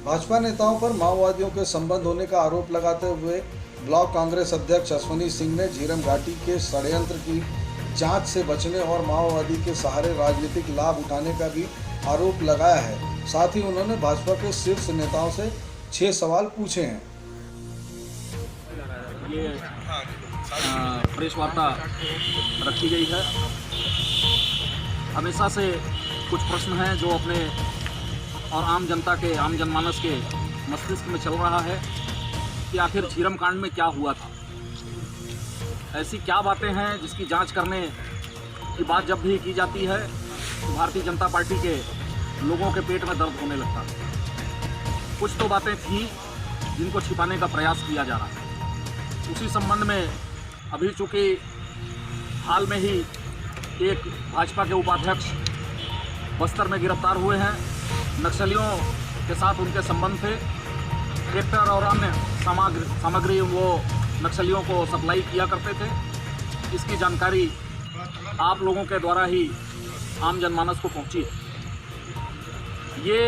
भाजपा नेताओं पर माओवादियों के संबंध होने का आरोप लगाते हुए ब्लॉक कांग्रेस अध्यक्ष अश्वनी सिंह ने झीरम घाटी के षड्यंत्र की जांच से बचने और माओवादी के सहारे राजनीतिक लाभ उठाने का भी आरोप लगाया है। साथ ही उन्होंने भाजपा के शीर्ष नेताओं से 6 सवाल पूछे हैं। ये प्रेस वार्ता रखी गई है। हमेशा से कुछ प्रश्न हैं जो अपने और आम जनता के, आम जनमानस के मस्तिष्क में चल रहा है कि आखिर झीरम कांड में क्या हुआ था। ऐसी क्या बातें हैं जिसकी जांच करने की बात जब भी की जाती है तो भारतीय जनता पार्टी के लोगों के पेट में दर्द होने लगता है। कुछ तो बातें थी जिनको छिपाने का प्रयास किया जा रहा है। उसी संबंध में अभी चूँकि हाल में ही एक भाजपा के उपाध्यक्ष बस्तर में गिरफ्तार हुए हैं। नक्सलियों के साथ उनके संबंध थे। ट्रैक्टर और अन्य सामग्री वो नक्सलियों को सप्लाई किया करते थे। इसकी जानकारी आप लोगों के द्वारा ही आम जनमानस को पहुंची। ये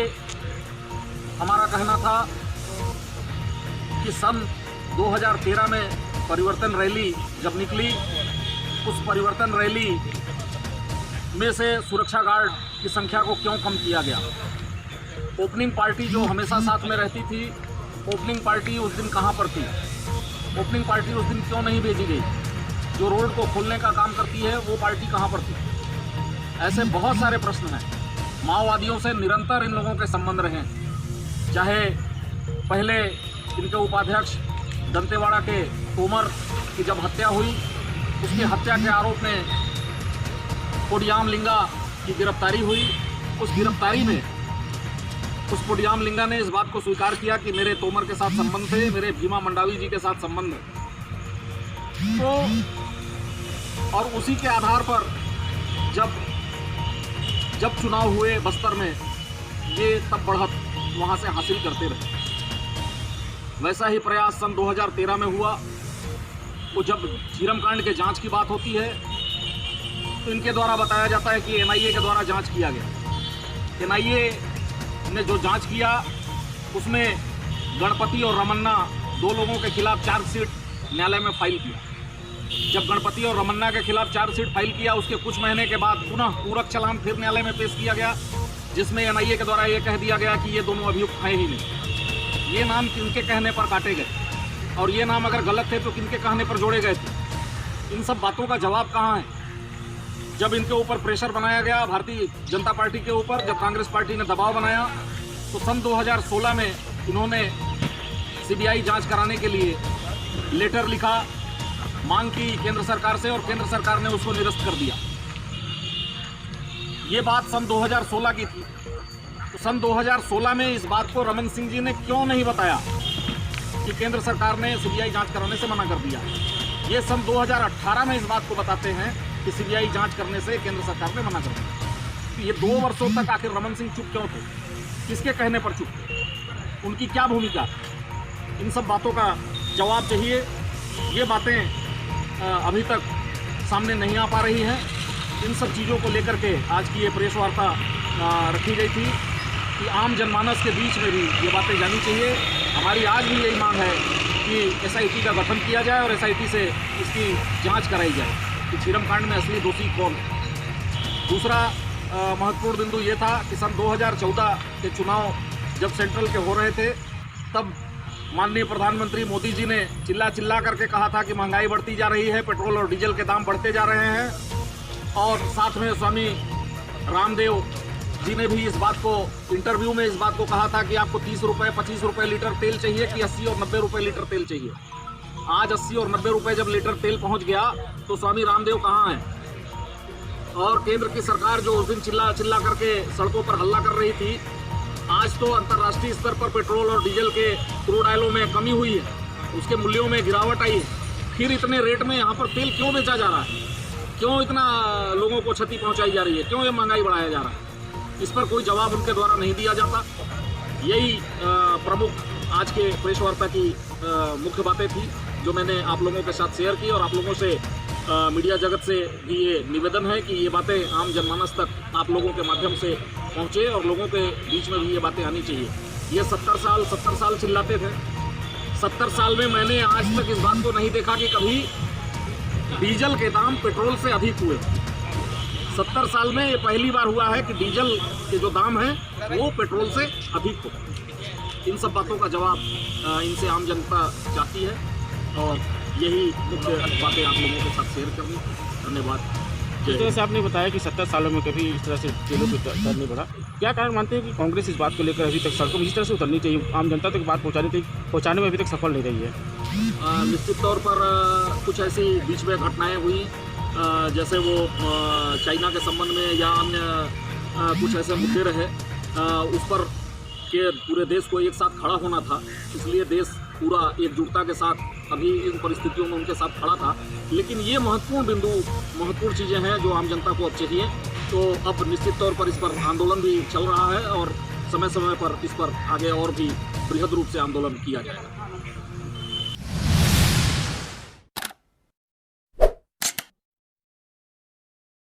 हमारा कहना था कि सन 2013 में परिवर्तन रैली जब निकली, उस परिवर्तन रैली में से सुरक्षा गार्ड की संख्या को क्यों कम किया गया। ओपनिंग पार्टी जो हमेशा साथ में रहती थी, ओपनिंग पार्टी उस दिन कहाँ पर थी? ओपनिंग पार्टी उस दिन क्यों नहीं भेजी गई? जो रोड को खोलने का काम करती है वो पार्टी कहाँ पर थी? ऐसे बहुत सारे प्रश्न हैं। माओवादियों से निरंतर इन लोगों के संबंध रहे, चाहे पहले इनके उपाध्यक्ष दंतेवाड़ा के तोमर की जब हत्या हुई, उसकी हत्या के आरोप में पोडियाम लिंगा की गिरफ्तारी हुई। उस गिरफ्तारी में उस पोडियाम लिंगा ने इस बात को स्वीकार किया कि मेरे तोमर के साथ संबंध थे, मेरे भीमा मंडावी जी के साथ संबंध है। तो और उसी के आधार पर जब चुनाव हुए बस्तर में, ये तब बढ़त वहाँ से हासिल करते रहे। वैसा ही प्रयास सन 2013 में हुआ। वो जब झीरम कांड के जांच की बात होती है तो इनके द्वारा बताया जाता है कि एनआईए के द्वारा जांच किया गया। एनआईए ने जो जांच किया उसमें गणपति और रमन्ना 2 लोगों के खिलाफ चार्जशीट न्यायालय में फाइल किया। जब गणपति और रमन्ना के खिलाफ चार्जशीट फाइल किया, उसके कुछ महीने के बाद पुनः पूरक चालान फिर न्यायालय में पेश किया गया, जिसमें एनआईए के द्वारा ये कह दिया गया कि ये दोनों अभियुक्त हैं ही नहीं। ये नाम किनके कहने पर काटे गए और ये नाम अगर गलत थे तो किनके कहने पर जोड़े गए थे? इन सब बातों का जवाब कहाँ है? जब इनके ऊपर प्रेशर बनाया गया भारतीय जनता पार्टी के ऊपर, जब कांग्रेस पार्टी ने दबाव बनाया, तो सन 2016 में इन्होंने सीबीआई जांच कराने के लिए लेटर लिखा, मांग की केंद्र सरकार से, और केंद्र सरकार ने उसको निरस्त कर दिया। ये बात सन 2016 की थी। तो सन 2016 में इस बात को रमन सिंह जी ने क्यों नहीं बताया कि केंद्र सरकार ने सीबीआई जांच कराने से मना कर दिया? ये सन 2018 में इस बात को बताते हैं कि सीबीआई जांच करने से केंद्र सरकार ने मना कर दिया। तो ये 2 वर्षों तक आखिर रमन सिंह चुप क्यों थे? किसके कहने पर चुप थे? उनकी क्या भूमिका? इन सब बातों का जवाब चाहिए। ये बातें अभी तक सामने नहीं आ पा रही हैं। इन सब चीज़ों को लेकर के आज की ये प्रेस वार्ता रखी गई थी कि आम जनमानस के बीच में भी ये बातें जानी चाहिए। हमारी आज भी यही मांग है कि एसआईटी का गठन किया जाए और एसआईटी से इसकी जांच कराई जाए कि झीरम कांड में असली दोषी कौन है। दूसरा महत्वपूर्ण बिंदु ये था कि सन 2014 के चुनाव जब सेंट्रल के हो रहे थे, तब माननीय प्रधानमंत्री मोदी जी ने चिल्ला करके कहा था कि महंगाई बढ़ती जा रही है, पेट्रोल और डीजल के दाम बढ़ते जा रहे हैं। और साथ में स्वामी रामदेव जी ने भी इस बात को इंटरव्यू में इस बात को कहा था कि आपको 30 रुपये 25 रुपये लीटर तेल चाहिए कि 80 और 90 रुपये लीटर तेल चाहिए। आज 80 और 90 रुपये जब लीटर तेल पहुंच गया तो स्वामी रामदेव कहाँ हैं? और केंद्र की सरकार जो उस दिन चिल्ला करके सड़कों पर हल्ला कर रही थी, आज तो अंतर्राष्ट्रीय स्तर पर पेट्रोल और डीजल के क्रूड ऑयलों में कमी हुई है, उसके मूल्यों में गिरावट आई है। फिर इतने रेट में यहाँ पर तेल क्यों बेचा जा रहा है? क्यों इतना लोगों को क्षति पहुँचाई जा रही है? क्यों ये महंगाई बढ़ाया जा रहा है? इस पर कोई जवाब उनके द्वारा नहीं दिया जाता। यही प्रमुख आज के प्रेस वार्ता की मुख्य बातें थी जो मैंने आप लोगों के साथ शेयर की, और आप लोगों से मीडिया जगत से भी ये निवेदन है कि ये बातें आम जनमानस तक आप लोगों के माध्यम से पहुँचे और लोगों के बीच में भी ये बातें आनी चाहिए। ये 70 साल चिल्लाते थे। 70 साल में मैंने आज तक इस बात को नहीं देखा कि कभी डीजल के दाम पेट्रोल से अधिक हुए। 70 साल में ये पहली बार हुआ है कि डीजल के जो दाम हैं वो पेट्रोल से अधिक हो। इन सब बातों का जवाब इनसे आम जनता चाहती है और यही मुख्य बातें आप लोगों के साथ शेयर करनी। धन्यवाद। जिस तरह से आपने बताया कि 70 सालों में कभी इस तरह से जेलों पे दर नहीं बढ़ा, क्या कारण मानते हैं कि कांग्रेस इस बात को लेकर अभी तक सड़कों में इस तरह से उतरनी चाहिए, आम जनता तक बात पहुँचाने में अभी तक सफल नहीं रही है? निश्चित तौर पर कुछ ऐसी बीच में घटनाएं हुई, जैसे वो चाइना के संबंध में या अन्य कुछ ऐसे मुद्दे रहे, उस पर के पूरे देश को एक साथ खड़ा होना था, इसलिए देश पूरा एकजुटता के साथ अभी इन परिस्थितियों में उनके साथ खड़ा था। लेकिन ये महत्वपूर्ण चीज़ें हैं जो आम जनता को अब चाहिए। तो अब निश्चित तौर पर इस पर आंदोलन भी चल रहा है और समय समय पर इस पर आगे और भी बृहद रूप से आंदोलन किया जाएगा।